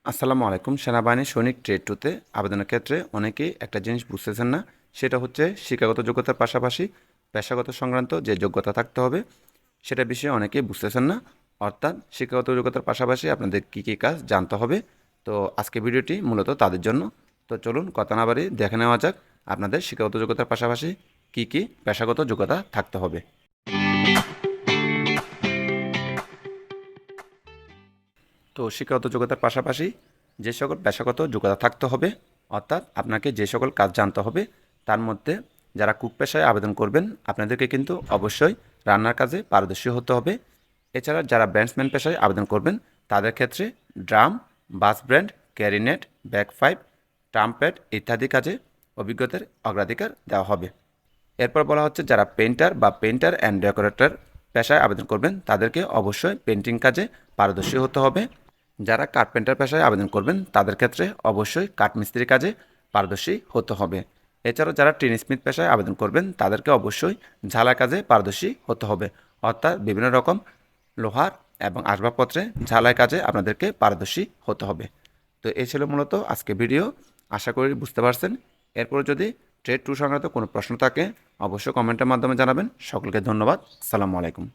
আসসালামু আলাইকুম। সেনাবাহিনী সৈনিক ট্রেড টুতে আবেদনের ক্ষেত্রে অনেকেই একটা জিনিস বুঝতেছেন না, সেটা হচ্ছে শিক্ষাগত যোগ্যতার পাশাপাশি পেশাগত সংক্রান্ত যে যোগ্যতা থাকতে হবে সেটা বিষয়ে অনেকেই বুঝতেছেন না। অর্থাৎ শিক্ষাগত যোগ্যতার পাশাপাশি আপনাদের কী কী কাজ জানতে হবে। তো আজকে ভিডিওটি মূলত তাদের জন্য। তো চলুন কথা না বাড়িয়ে দেখে নেওয়া যাক আপনাদের শিক্ষাগত যোগ্যতার পাশাপাশি কী কী পেশাগত যোগ্যতা থাকতে হবে। তো শিক্ষাগত যোগ্যতার পাশাপাশি যে সকল পেশাগত যোগ্যতা থাকতে হবে, অর্থাৎ আপনাকে যে সকল কাজ জানতে হবে, তার মধ্যে যারা কুক পেশায় আবেদন করবেন আপনাদেরকে কিন্তু অবশ্যই রান্নার কাজে পারদর্শী হতে হবে। এছাড়া যারা ব্যান্ডসম্যান পেশায় আবেদন করবেন তাদের ক্ষেত্রে ড্রাম, বাস ব্যান্ড, ক্যারিনেট, ব্যাকপাইপ, ট্রাম্পেট ইত্যাদি কাজে অভিজ্ঞতার অগ্রাধিকার দেওয়া হবে। এরপর বলা হচ্ছে যারা পেইন্টার বা পেইন্টার অ্যান্ড ডেকোরেটর পেশায় আবেদন করবেন তাদেরকে অবশ্যই পেন্টিং কাজে পারদর্শী হতে হবে। যারা কার্পেন্টার পেশায় আবেদন করবেন তাদের ক্ষেত্রে অবশ্যই কাঠমিস্ত্রি কাজে পারদর্শী হতে হবে। এছাড়াও যারা টিন স্মিথ পেশায় আবেদন করবেন তাদেরকে অবশ্যই ঝালাই কাজে পারদর্শী হতে হবে, অর্থাৎ বিভিন্ন রকম লোহার এবং আসবাবপত্রে ঝালাই কাজে আপনাদেরকে পারদর্শী হতে হবে। তো এই ছিল মূলত আজকে ভিডিও। আশা করি বুঝতে পারছেন। এরপর যদি ট্রেড টু সংক্রান্ত কোনো প্রশ্ন থাকে অবশ্যই কমেন্টের মাধ্যমে জানাবেন। সকলকে ধন্যবাদ। আসসালামু আলাইকুম।